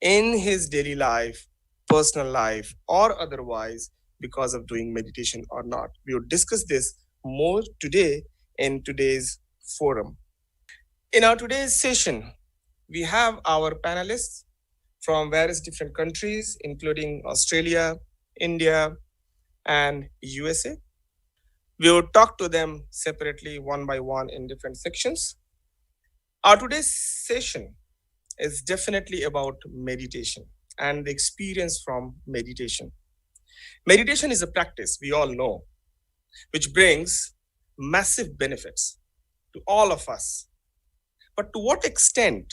in his daily life, personal life, or otherwise because of doing meditation or not. We will discuss this more today in today's forum. In our today's session, we have our panelists from various different countries, including Australia, India, and USA. We will talk to them separately, one by one, in different sections. Our today's session is definitely about meditation and the experience from meditation. Meditation is a practice, we all know, which brings massive benefits to all of us. But to what extent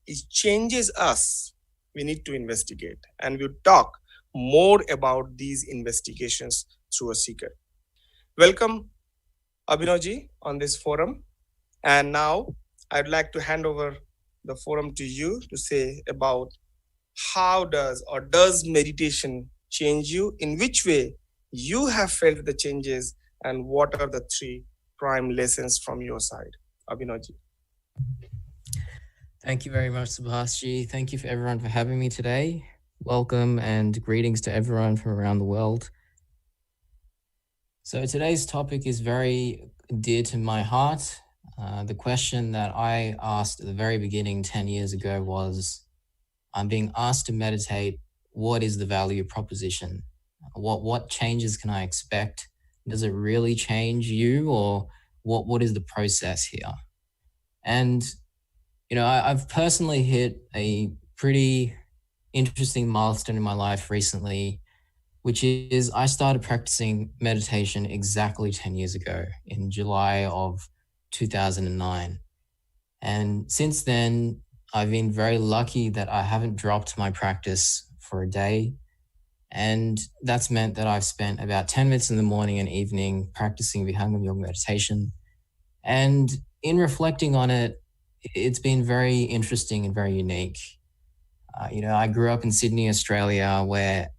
it changes us, we need to investigate. And we'll talk more about these investigations through a seeker. Welcome, Abhinavji, on this forum. And now I'd like to hand over the forum to you to say about how does meditation change you? In which way you have felt the changes, and what are the three prime lessons from your side? Abhinavji. Thank you very much, Subhashji. Thank you for everyone for having me today. Welcome and greetings to everyone from around the world. So today's topic is very dear to my heart. The question that I asked at the very beginning 10 years ago was, I'm being asked to meditate. What is the value proposition? What changes can I expect? Does it really change you, or what is the process here? And I've personally hit a pretty interesting milestone in my life recently, which is I started practicing meditation exactly 10 years ago in July of 2009. And since then, I've been very lucky that I haven't dropped my practice for a day. And that's meant that I've spent about 10 minutes in the morning and evening practicing Vihangam Yoga meditation. And in reflecting on it, it's been very interesting and very unique. I grew up in Sydney, Australia, where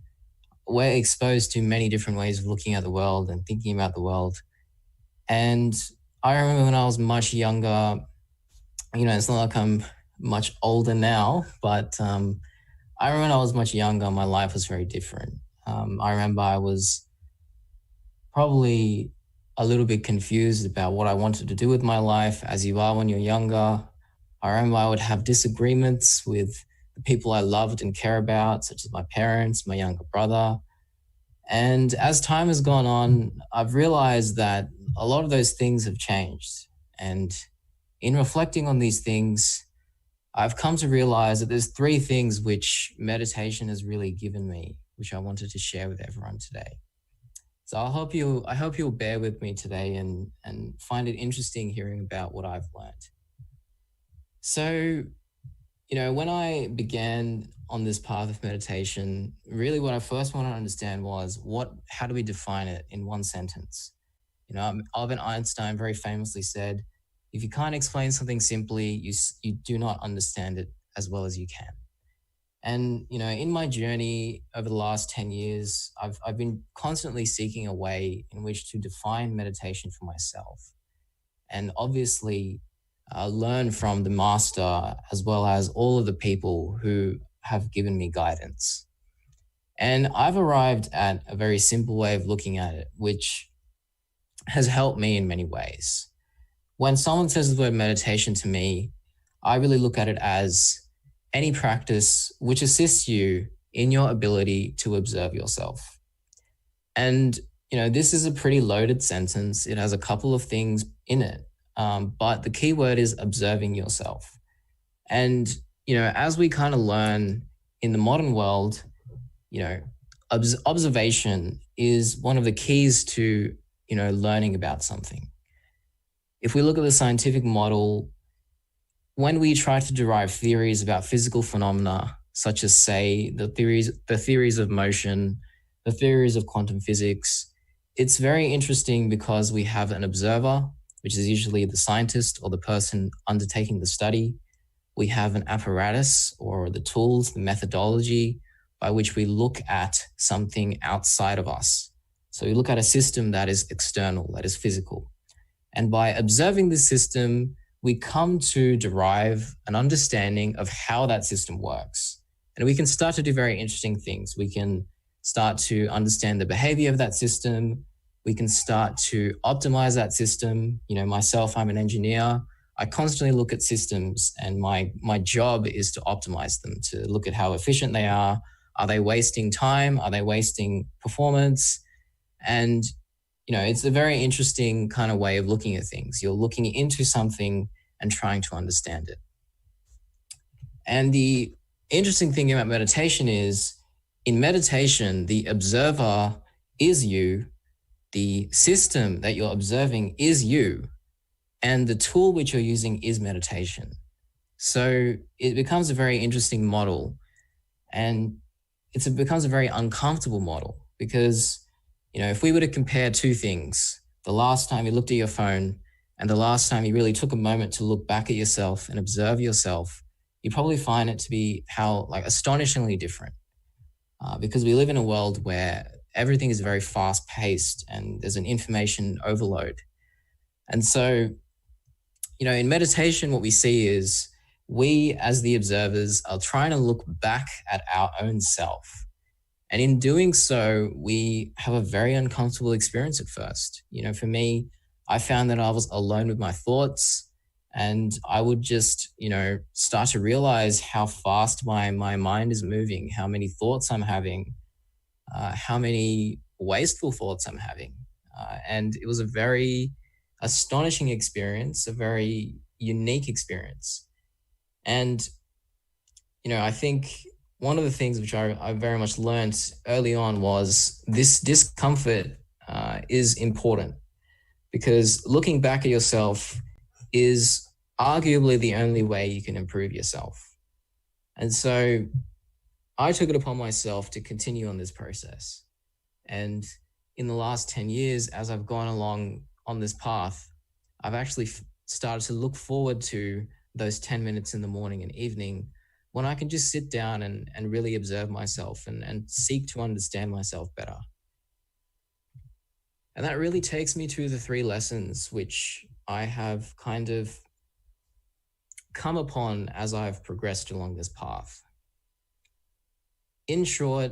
we're exposed to many different ways of looking at the world and thinking about the world. And I remember when I was much younger, it's not like I'm much older now, but I remember when I was much younger, my life was very different. I remember I was probably a little bit confused about what I wanted to do with my life, as you are when you're younger. I remember I would have disagreements with the people I loved and care about, such as my parents, my younger brother. And as time has gone on, I've realized that a lot of those things have changed. And in reflecting on these things, I've come to realize that there's three things which meditation has really given me, which I wanted to share with everyone today. So I hope you'll bear with me today and find it interesting hearing about what I've learned. So, when I began on this path of meditation, really what I first wanted to understand was how do we define it in one sentence? Albert Einstein very famously said, if you can't explain something simply, you do not understand it as well as you can. And, in my journey over the last 10 years, I've been constantly seeking a way in which to define meditation for myself. And obviously, learn from the master as well as all of the people who have given me guidance. And I've arrived at a very simple way of looking at it, which has helped me in many ways. When someone says the word meditation to me, I really look at it as any practice which assists you in your ability to observe yourself. And, this is a pretty loaded sentence. It has a couple of things in it. But the key word is observing yourself. And, as we kind of learn in the modern world, observation is one of the keys to, learning about something. If we look at the scientific model, when we try to derive theories about physical phenomena, such as, say, the theories of motion, the theories of quantum physics, it's very interesting because we have an observer, which is usually the scientist or the person undertaking the study. We have an apparatus or the tools, the methodology by which we look at something outside of us. So we look at a system that is external, that is physical. And by observing the system, we come to derive an understanding of how that system works. And we can start to do very interesting things. We can start to understand the behavior of that system. We can start to optimize that system. Myself, I'm an engineer. I constantly look at systems, and my job is to optimize them, to look at how efficient they are. Are they wasting time? Are they wasting performance? And, it's a very interesting kind of way of looking at things. You're looking into something and trying to understand it. And the interesting thing about meditation is, in meditation, the observer is you, the system that you're observing is you, and the tool which you're using is meditation. So it becomes a very interesting model, and it becomes a very uncomfortable model because, if we were to compare two things, the last time you looked at your phone and the last time you really took a moment to look back at yourself and observe yourself, you probably find it to be astonishingly different, because we live in a world where everything is very fast paced and there's an information overload. And so, in meditation, what we see is we as the observers are trying to look back at our own self. And in doing so, we have a very uncomfortable experience at first. For me, I found that I was alone with my thoughts, and I would just, start to realize how fast my mind is moving, how many thoughts I'm having, how many wasteful thoughts I'm having. And it was a very astonishing experience, a very unique experience. And, I think one of the things which I very much learned early on was this discomfort is important, because looking back at yourself is arguably the only way you can improve yourself. And so I took it upon myself to continue on this process. And in the last 10 years, as I've gone along on this path, I've actually started to look forward to those 10 minutes in the morning and evening when I can just sit down and really observe myself and seek to understand myself better. And that really takes me to the 3 lessons which I have kind of come upon as I've progressed along this path. In short,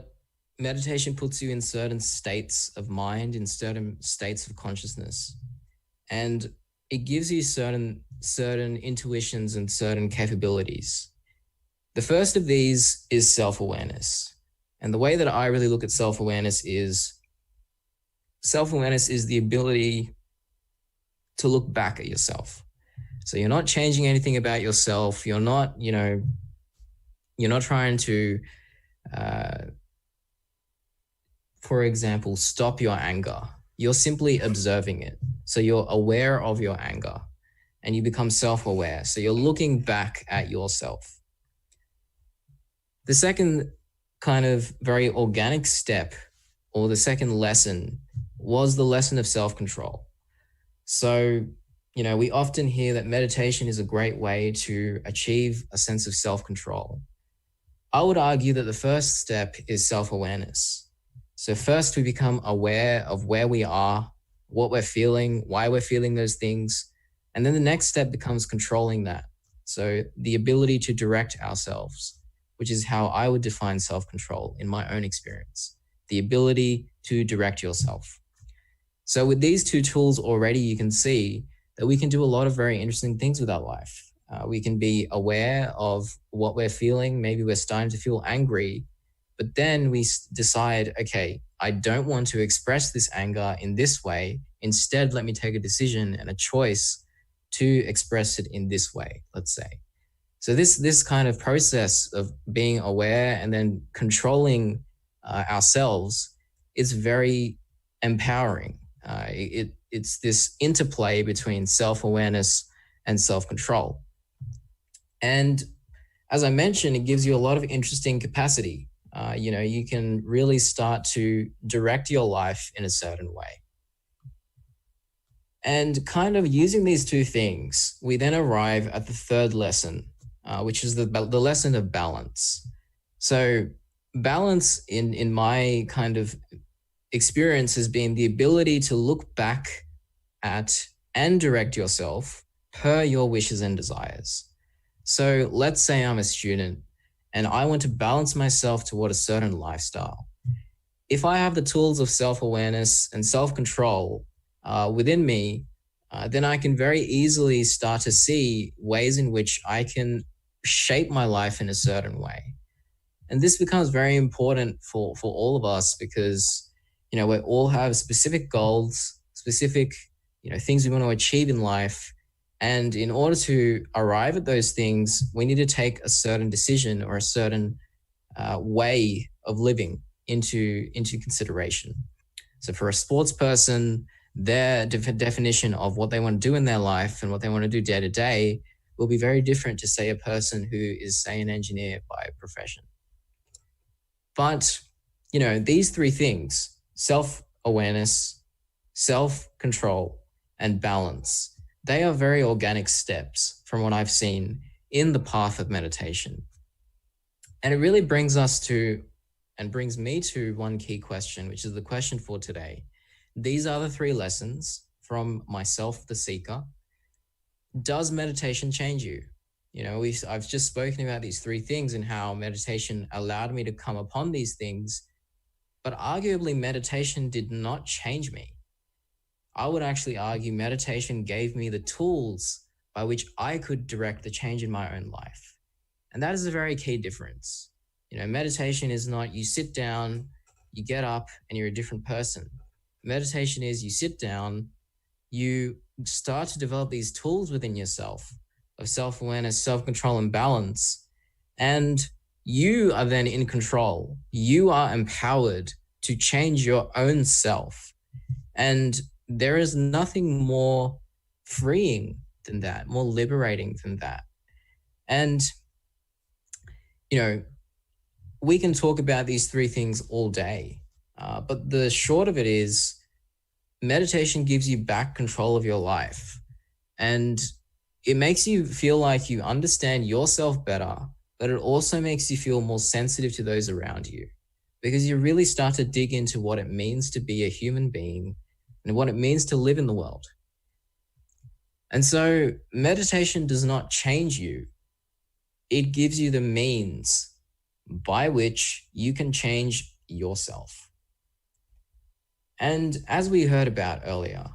meditation puts you in certain states of mind, in certain states of consciousness, and it gives you certain intuitions and certain capabilities. The first of these is self-awareness. And the way that I really look at self-awareness is the ability to look back at yourself. So you're not changing anything about yourself. You're not, you're not trying to, for example, stop your anger. You're simply observing it. So you're aware of your anger and you become self-aware. So you're looking back at yourself. The second kind of very organic step, or the second lesson, was the lesson of self-control. So, we often hear that meditation is a great way to achieve a sense of self-control. I would argue that the first step is self-awareness. So first we become aware of where we are, what we're feeling, why we're feeling those things. And then the next step becomes controlling that. So the ability to direct ourselves, which is how I would define self-control in my own experience, the ability to direct yourself. So with these 2 tools already, you can see that we can do a lot of very interesting things with our life. We can be aware of what we're feeling. Maybe we're starting to feel angry, but then we decide, okay, I don't want to express this anger in this way. Instead, let me take a decision and a choice to express it in this way, let's say. So this kind of process of being aware and then controlling ourselves is very empowering. It's this interplay between self-awareness and self-control. And as I mentioned, it gives you a lot of interesting capacity. You can really start to direct your life in a certain way. And kind of using these 2 things, we then arrive at the third lesson, which is the lesson of balance. So balance in my kind of experience has been the ability to look back at and direct yourself per your wishes and desires. So let's say I'm a student and I want to balance myself toward a certain lifestyle. If I have the tools of self-awareness and self-control within me, then I can very easily start to see ways in which I can shape my life in a certain way. And this becomes very important for all of us because, we all have specific goals, specific, things we want to achieve in life. And in order to arrive at those things, we need to take a certain decision or a certain way of living into consideration. So for a sports person, their definition of what they want to do in their life and what they want to do day to day will be very different to, say, a person who is, say, an engineer by profession. But, these three things, self-awareness, self-control, and balance, they are very organic steps from what I've seen in the path of meditation. And it really brings me to one key question, which is the question for today. These are the three lessons from myself, the seeker. Does meditation change you? I've just spoken about these three things and how meditation allowed me to come upon these things, but arguably meditation did not change me. I would actually argue meditation gave me the tools by which I could direct the change in my own life. And that is a very key difference. Meditation is not you sit down, you get up, and you're a different person. Meditation is you sit down, you start to develop these tools within yourself of self-awareness, self-control, and balance. And you are then in control. You are empowered to change your own self. And there is nothing more freeing than that, more liberating than that. And, we can talk about these three things all day. But the short of it is meditation gives you back control of your life. And it makes you feel like you understand yourself better, but it also makes you feel more sensitive to those around you because you really start to dig into what it means to be a human being and what it means to live in the world. And so meditation does not change you. It gives you the means by which you can change yourself. And as we heard about earlier,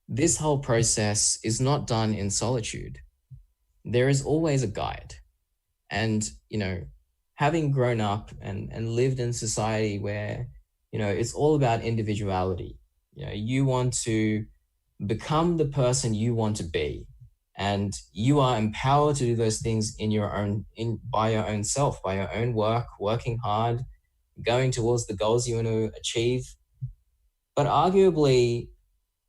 this whole process is not done in solitude. There is always a guide. And, having grown up and lived in society where, it's all about individuality. You want to become the person you want to be. And you are empowered to do those things by your own self, by your own work, working hard, going towards the goals you want to achieve. But arguably,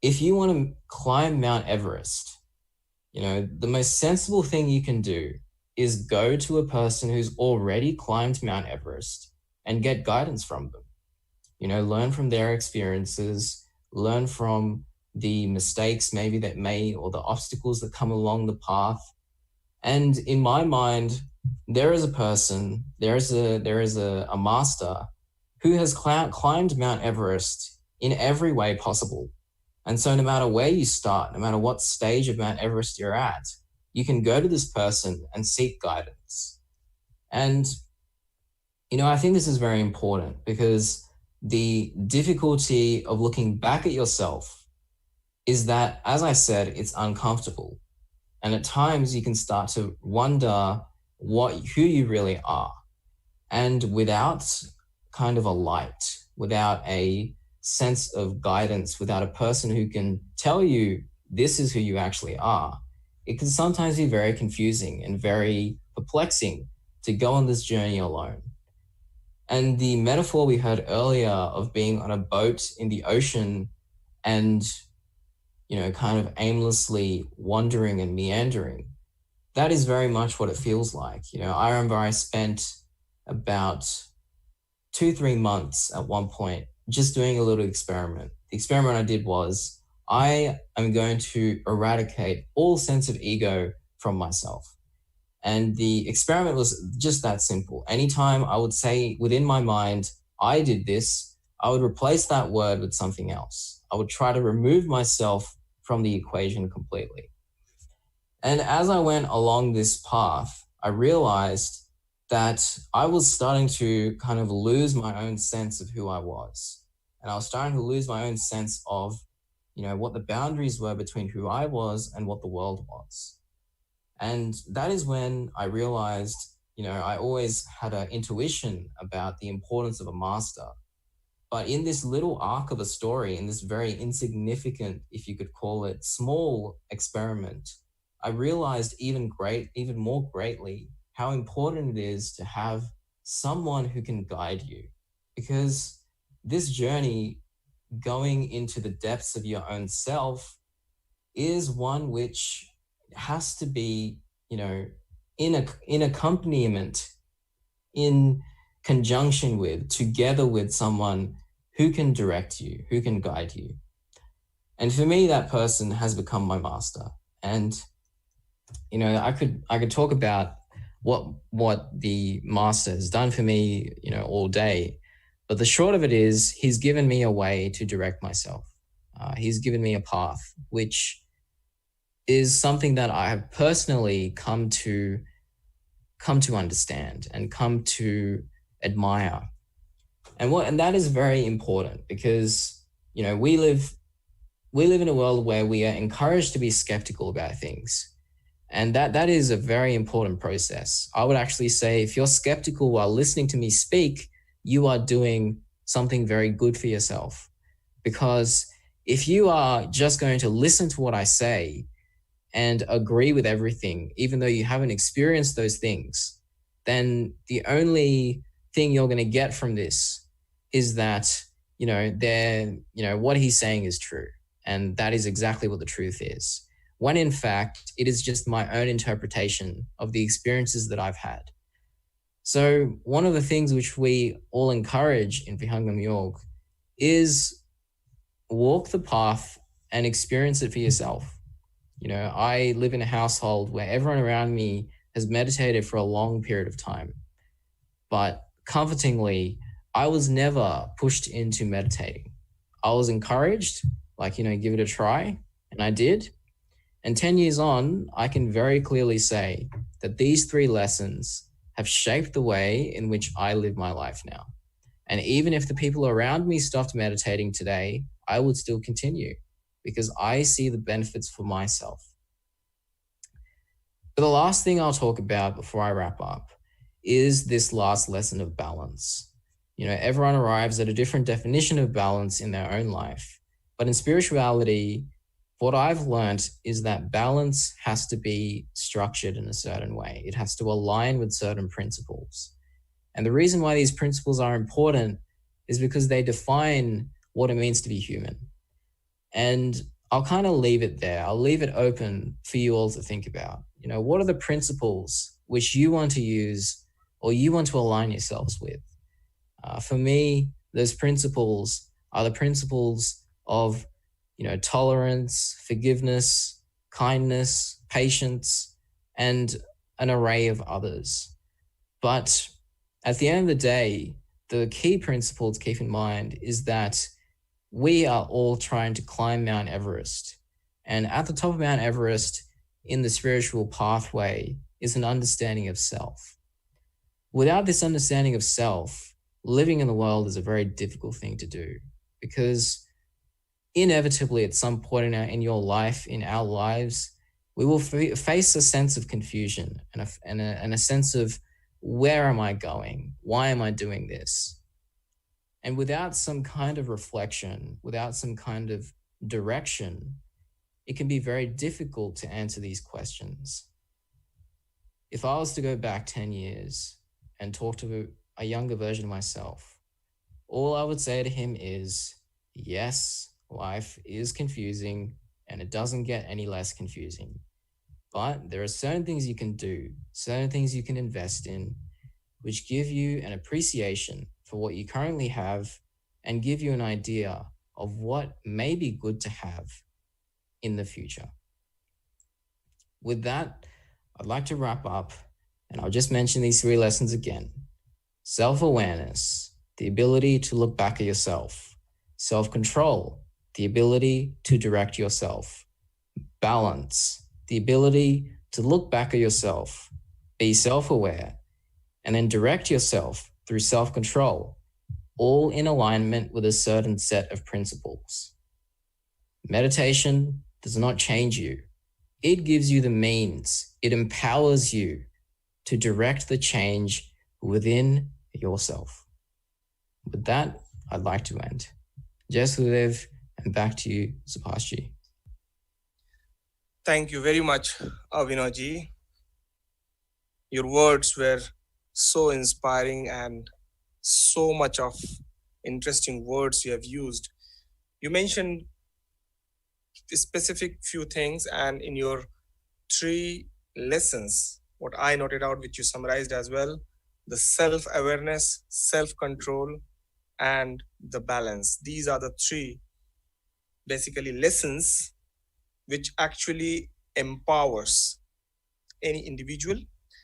if you want to climb Mount Everest, the most sensible thing you can do is go to a person who's already climbed Mount Everest and get guidance from them. Learn from their experiences, learn from the mistakes maybe that made or the obstacles that come along the path. And in my mind, there is a person, there is a master who has climbed Mount Everest in every way possible. And so no matter where you start, no matter what stage of Mount Everest you're at, you can go to this person and seek guidance. And, I think this is very important because the difficulty of looking back at yourself is that, as I said, it's uncomfortable. And at times you can start to wonder who you really are. And without kind of a light, without a sense of guidance, without a person who can tell you this is who you actually are, it can sometimes be very confusing and very perplexing to go on this journey alone. And the metaphor we heard earlier of being on a boat in the ocean and, kind of aimlessly wandering and meandering, that is very much what it feels like. I remember I spent about 2-3 months at one point just doing a little experiment. The experiment I did was I am going to eradicate all sense of ego from myself. And the experiment was just that simple. Anytime I would say within my mind, I did this, I would replace that word with something else. I would try to remove myself from the equation completely. And as I went along this path, I realized that I was starting to kind of lose my own sense of who I was. And I was starting to lose my own sense of, what the boundaries were between who I was and what the world was. And that is when I realized, I always had an intuition about the importance of a master. But in this little arc of a story, in this very insignificant, if you could call it, small experiment, I realized even more greatly how important it is to have someone who can guide you. Because this journey, going into the depths of your own self, is one which has to be, in accompaniment, in conjunction with, together with someone who can direct you, who can guide you. And for me, that person has become my master. And I could talk about what the master has done for me, all day. But the short of it is, he's given me a way to direct myself. He's given me a path, which is something that I have personally come to understand and come to admire. And that is very important because, we live in a world where we are encouraged to be skeptical about things. And that is a very important process. I would actually say if you're skeptical while listening to me speak, you are doing something very good for yourself. Because if you are just going to listen to what I say and agree with everything, even though you haven't experienced those things, then the only thing you're going to get from this is that, what he's saying is true. And that is exactly what the truth is. When in fact, it is just my own interpretation of the experiences that I've had. So one of the things which we all encourage in Vihangam Yoga is walk the path and experience it for yourself. I live in a household where everyone around me has meditated for a long period of time. But comfortingly, I was never pushed into meditating. I was encouraged, give it a try, and I did. And 10 years on, I can very clearly say that these 3 lessons have shaped the way in which I live my life now. And even if the people around me stopped meditating today, I would still continue because I see the benefits for myself. But the last thing I'll talk about before I wrap up is this last lesson of balance. Everyone arrives at a different definition of balance in their own life. But in spirituality, what I've learned is that balance has to be structured in a certain way. It has to align with certain principles. And the reason why these principles are important is because they define what it means to be human. And I'll kind of leave it there. I'll leave it open for you all to think about. What are the principles which you want to use or you want to align yourselves with? For me, those principles are the principles of, tolerance, forgiveness, kindness, patience, and an array of others. But at the end of the day, the key principle to keep in mind is that we are all trying to climb Mount Everest. And at the top of Mount Everest, in the spiritual pathway, is an understanding of self. Without this understanding of self, living in the world is a very difficult thing to do because inevitably at some point in your life, in our lives, we will face a sense of confusion and a sense of where am I going? Why am I doing this? And without some kind of reflection, without some kind of direction, it can be very difficult to answer these questions. If I was to go back 10 years and talk to a younger version of myself, all I would say to him is, yes, life is confusing and it doesn't get any less confusing. But there are certain things you can do, certain things you can invest in, which give you an appreciation for what you currently have and give you an idea of what may be good to have in the future. With that, I'd like to wrap up, and I'll just mention these 3 lessons again. Self-awareness, the ability to look back at yourself. Self-control, the ability to direct yourself. Balance, the ability to look back at yourself, be self-aware, and then direct yourself through self-control, all in alignment with a certain set of principles. Meditation does not change you. It gives you the means. It empowers you to direct the change within yourself. With that, I'd like to end. Jasudev, and back to you, Subhashji. Thank you very much, Avinaji. Your words were so inspiring and so much of interesting words you have used. You mentioned specific few things, and in your 3 lessons, what I noted out, which you summarized as well, the self-awareness, self-control, and the balance. These are the 3 basically lessons which actually empowers any individual.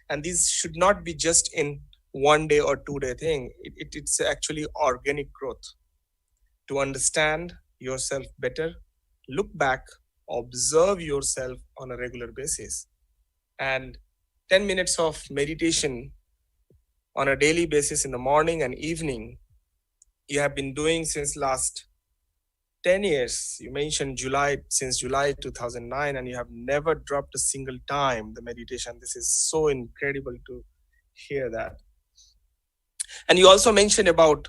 And these should not be just in 1 day or 2 day thing. It's actually organic growth. To understand yourself better, look back, observe yourself on a regular basis. And 10 minutes of meditation on a daily basis in the morning and evening, you have been doing since last 10 years. You mentioned since July 2009, and you have never dropped a single time the meditation. This is so incredible to hear that. And you also mentioned about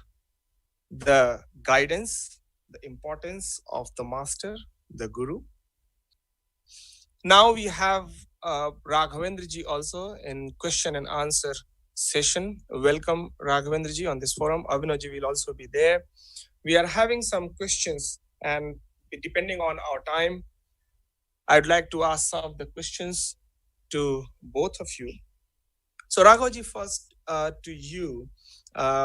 the guidance, the importance of the master, the guru. Now we have Raghavendraji also in question and answer session. Welcome, Raghavendraji, on this forum. Avinaji will also be there. We are having some questions, and depending on our time, I'd like to ask some of the questions to both of you. So Raghavendraji, first to you,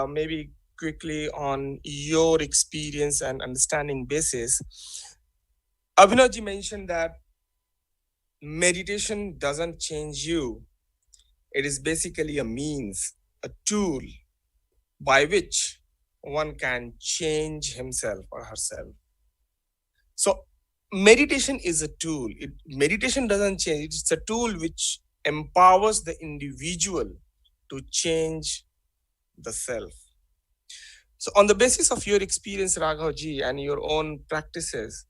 maybe quickly on your experience and understanding basis. Avinaji mentioned that meditation doesn't change you. It is basically a means, a tool by which one can change himself or herself. So meditation is a tool. Meditation doesn't change. It's a tool which empowers the individual to change the self. So on the basis of your experience, Raghavji, and your own practices,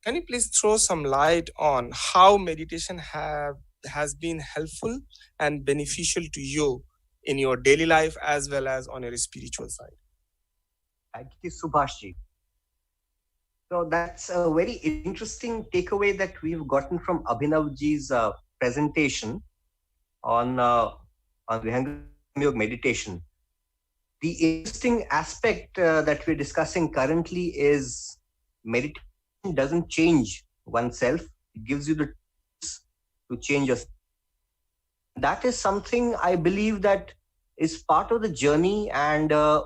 can you please throw some light on how meditation has been helpful and beneficial to you in your daily life as well as on your spiritual side? Thank you, Subhashji. So that's a very interesting takeaway that we've gotten from Abhinavji's presentation on Vihangam Yoga meditation. The interesting aspect that we're discussing currently is meditation doesn't change oneself. It gives you the tools to change yourself. That is something I believe that is part of the journey, and a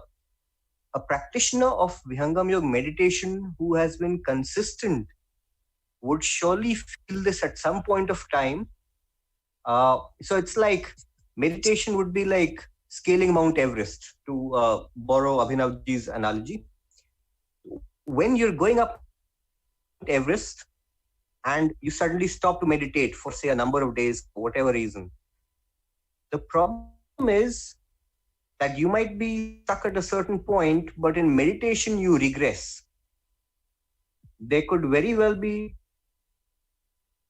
practitioner of Vihangam Yoga meditation who has been consistent would surely feel this at some point of time. So it's like meditation would be like scaling Mount Everest, to borrow Abhinavji's analogy. When you're going up Mount Everest and you suddenly stop to meditate for, say, a number of days, for whatever reason, the problem is that you might be stuck at a certain point, but in meditation you regress. There could very well be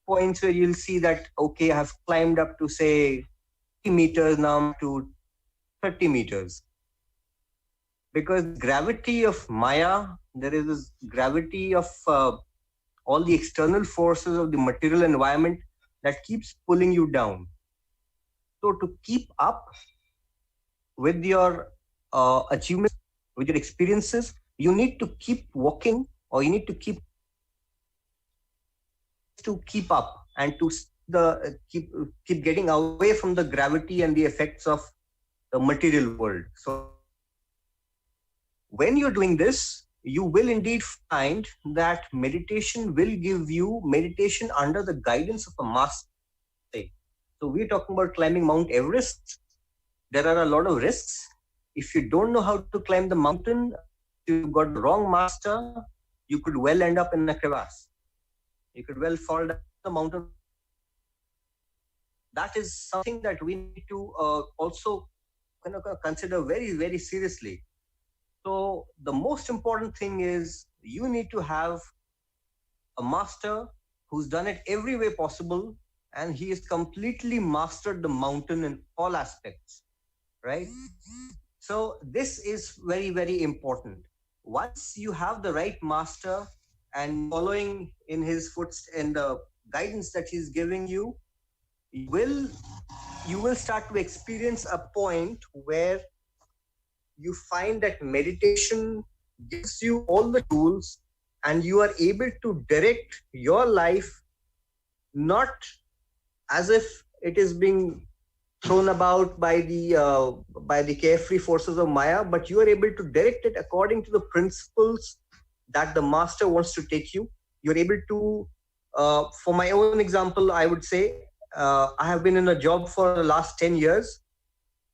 points where you'll see that, okay, I have climbed up to, say, 50 meters, now to 30 meters. Because gravity of Maya, there is this gravity of all the external forces of the material environment that keeps pulling you down. So to keep up with your achievements, with your experiences, you need to keep walking, or you need to keep up and to keep getting away from the gravity and the effects of the material world. So when you're doing this, you will indeed find that meditation will give you meditation under the guidance of a master. So we're talking about climbing Mount Everest. There are a lot of risks. If you don't know how to climb the mountain, if you've got the wrong master, you could well end up in a crevasse. You could well fall down the mountain. That is something that we need to also consider very, very seriously. So the most important thing is you need to have a master who's done it every way possible, and he has completely mastered the mountain in all aspects, right? So this is very, very important. Once you have the right master and following in his footsteps and the guidance that he's giving you, you will start to experience a point where you find that meditation gives you all the tools and you are able to direct your life, not as if it is being thrown about by the carefree forces of Maya, but you are able to direct it according to the principles that the master wants to take you. You're able to, for my own example, I would say, I have been in a job for the last 10 years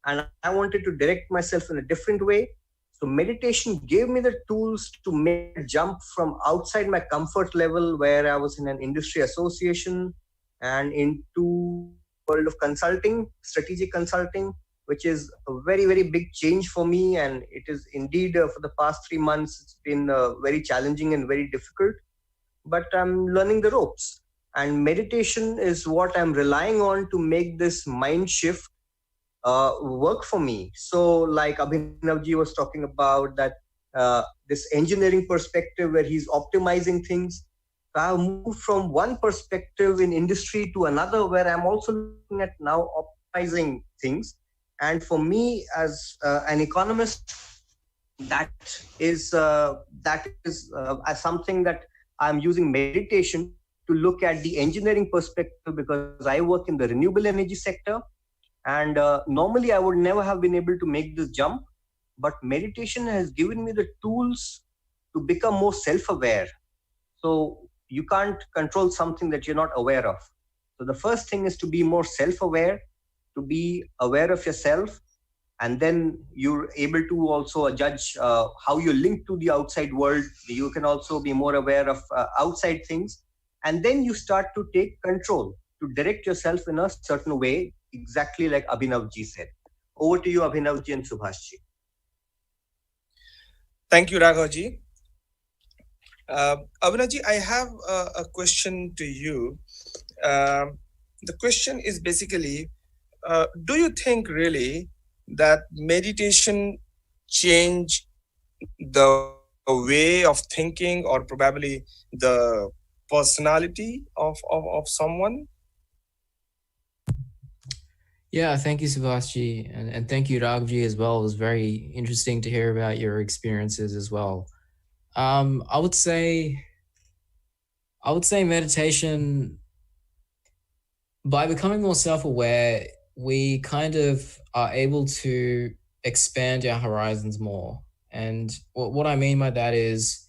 and I wanted to direct myself in a different way. So meditation gave me the tools to make a jump from outside my comfort level, where I was in an industry association, and into world of consulting, strategic consulting, which is a very, very big change for me. And it is indeed, for the past 3 months, it's been very challenging and very difficult, but I'm learning the ropes. And meditation is what I'm relying on to make this mind shift work for me. So, like Abhinavji was talking about, that this engineering perspective where he's optimizing things. So I've moved from one perspective in industry to another, where I'm also looking at now optimizing things. And for me, as an economist, that is as something that I'm using meditation to look at the engineering perspective, because I work in the renewable energy sector. And normally I would never have been able to make this jump, but meditation has given me the tools to become more self-aware. So you can't control something that you're not aware of. So the first thing is to be more self-aware, to be aware of yourself, and then you're able to also judge how you link to the outside world. You can also be more aware of outside things, and then you start to take control, to direct yourself in a certain way, exactly like Abhinavji said. Over to you, Abhinavji and Subhashji. Thank you, Raghavji. Abhinavji, I have a question to you. The question is basically, do you think really that meditation change the way of thinking, or probably the personality of someone? Yeah, thank you, Subhashji, and thank you, Raghavji, as well. It was very interesting to hear about your experiences as well. I would say meditation, by becoming more self-aware, we kind of are able to expand our horizons more. And what I mean by that is,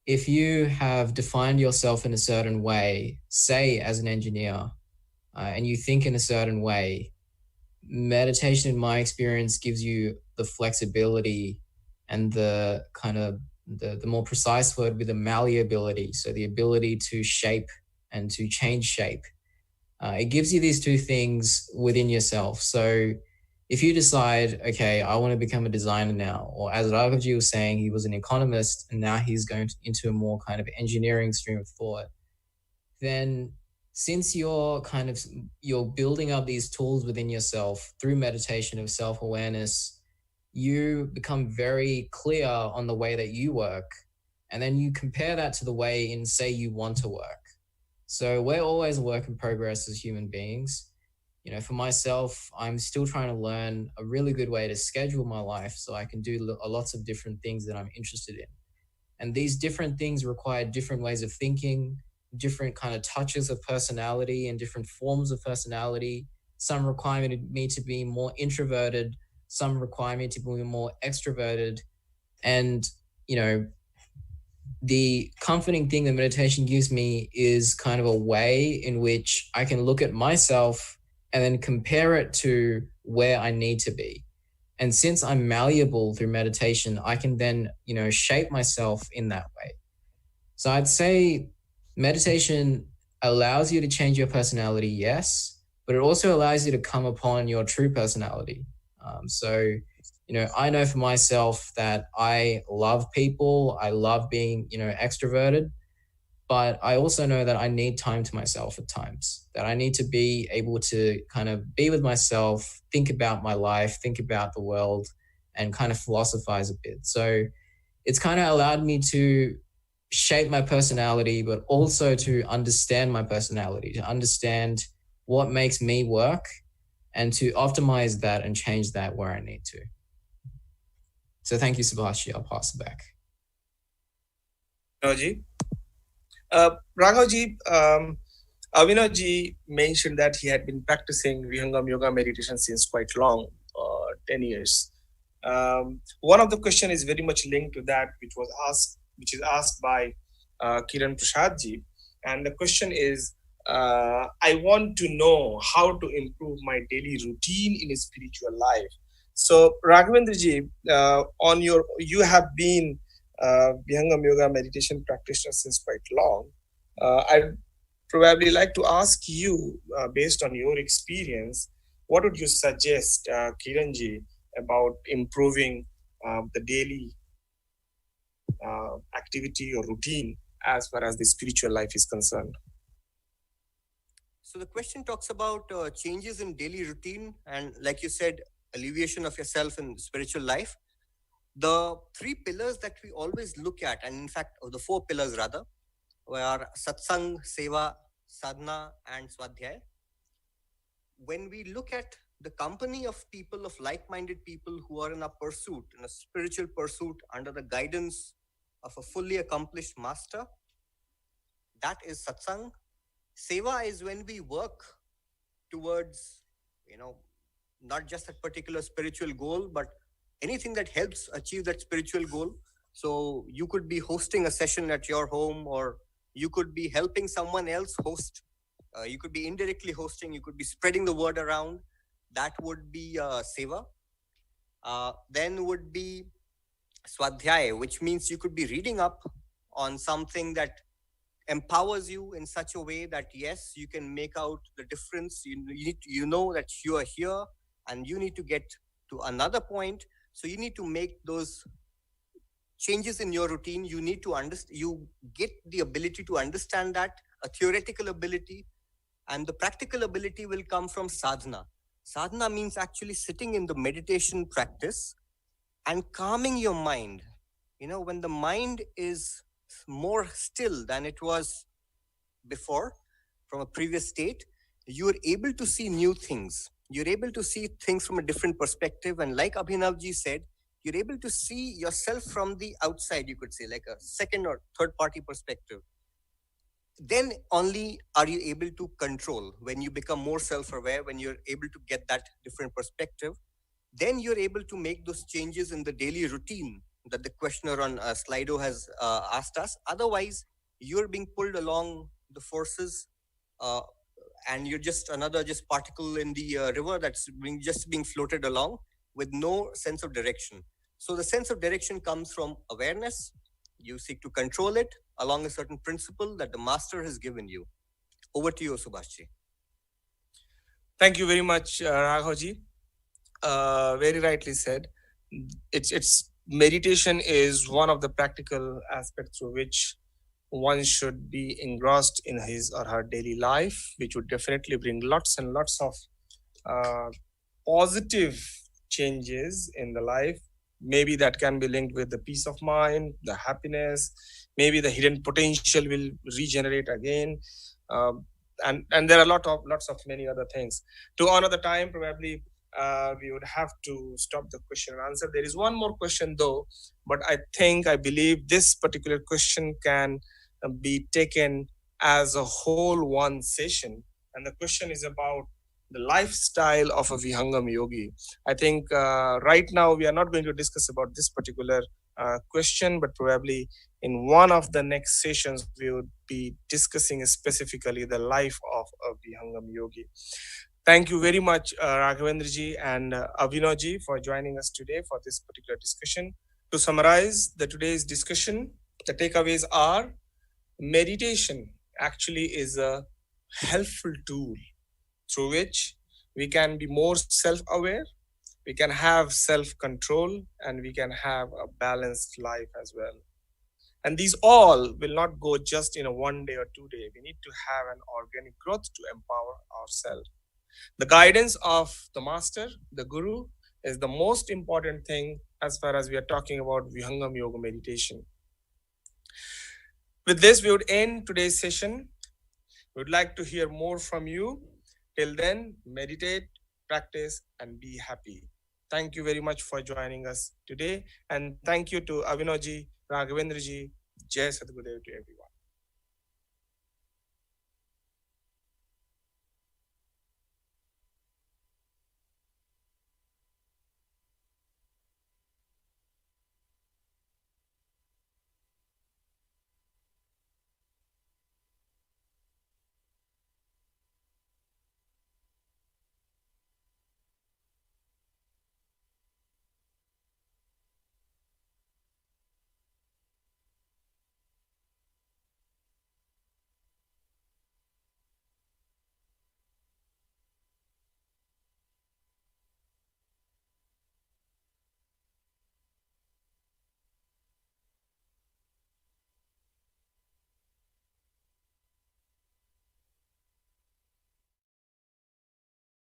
if you have defined yourself in a certain way, say as an engineer, and you think in a certain way, meditation, in my experience, gives you the flexibility and the kind of the more precise word with the malleability. So the ability to shape and to change shape. It gives you these two things within yourself. So if you decide, okay, I want to become a designer now, or as Raghavji was saying, he was an economist and now he's going into a more kind of engineering stream of thought, then since you're building up these tools within yourself through meditation of self-awareness, you become very clear on the way that you work. And then you compare that to the way in, say, you want to work. So we're always a work in progress as human beings. You know, for myself, I'm still trying to learn a really good way to schedule my life so I can do lots of different things that I'm interested in. And these different things require different ways of thinking, different kind of touches of personality and different forms of personality. Some require me to be more introverted. Some require me to be more extroverted. And, you know, the comforting thing that meditation gives me is kind of a way in which I can look at myself and then compare it to where I need to be. And since I'm malleable through meditation, I can then, you know, shape myself in that way. So I'd say meditation allows you to change your personality, yes, but it also allows you to come upon your true personality. So, I know for myself that I love people. I love being, extroverted, but I also know that I need time to myself at times, that I need to be able to kind of be with myself, think about my life, think about the world, and kind of philosophize a bit. So it's kind of allowed me to shape my personality, but also to understand my personality, to understand what makes me work, and to optimize that and change that where I need to. So thank you, Subhashi. I'll pass it back. Raghavji. Raghavji, Avinavji mentioned that he had been practicing Vihangam Yoga meditation since quite long, 10 years. One of the question is very much linked to that, which is asked by Kiran Prasadji. And the question is, I want to know how to improve my daily routine in a spiritual life. So Raghavendraji, you have been Vihangam Yoga meditation practitioner since quite long. I'd probably like to ask you, based on your experience, what would you suggest, Kiranji, about improving the daily activity or routine as far as the spiritual life is concerned? So the question talks about changes in daily routine and, like you said, alleviation of yourself in spiritual life. The three pillars that we always look at, and in fact, the four pillars rather, were satsang, seva, sadhana, and swadhyaya. When we look at the company of people, of like-minded people who are in a spiritual pursuit under the guidance of a fully accomplished master, that is satsang. Seva is when we work towards, not just a particular spiritual goal, but anything that helps achieve that spiritual goal. So you could be hosting a session at your home, or you could be helping someone else host. You could be indirectly hosting. You could be spreading the word around. That would be seva. Then would be swadhyaya, which means you could be reading up on something that empowers you in such a way that, yes, you can make out the difference. You know that you are here and you need to get to another point. So you need to make those changes in your routine. You need to understand, you get the ability to understand that, a theoretical ability, and the practical ability will come from sadhana. Sadhana means actually sitting in the meditation practice and calming your mind. When the mind is more still than it was before, from a previous state, you're able to see new things. You're able to see things from a different perspective. And like Abhinavji said, you're able to see yourself from the outside, you could say, like a second or third party perspective. Then only are you able to control. When you become more self-aware, when you're able to get that different perspective, then you're able to make those changes in the daily routine that the questioner on Slido has asked us. Otherwise, you're being pulled along the forces, and you're just another particle in the river that's being floated along with no sense of direction. So the sense of direction comes from awareness. You seek to control it along a certain principle that the master has given you. Over to you, Subhashi. Thank you very much, Raghavji. Very rightly said. It's meditation is one of the practical aspects through which one should be engrossed in his or her daily life, which would definitely bring lots and lots of positive changes in the life. Maybe that can be linked with the peace of mind, the happiness, maybe the hidden potential will regenerate again. And there are lots of many other things. To honor the time, probably we would have to stop the question and answer. There is one more question though, but I believe this particular question can be taken as a whole one session. And the question is about the lifestyle of a Vihangam yogi. I think right now we are not going to discuss about this particular question, but probably in one of the next sessions we would be discussing specifically the life of a Vihangam yogi. Thank you very much, Raghavendraji and Abhinavji, for joining us today for this particular discussion. To summarize today's discussion, the takeaways are: meditation actually is a helpful tool through which we can be more self-aware, we can have self-control, and we can have a balanced life as well. And these all will not go just in a 1 day or 2 day. We need to have an organic growth to empower ourselves. The guidance of the master, the guru, is the most important thing as far as we are talking about Vihangam Yoga meditation. With this, we would end today's session. We would like to hear more from you. Till then, meditate, practice, and be happy. Thank you very much for joining us today. And thank you to Avinoji, Raghavendraji. Jai Sadgurudev to everyone.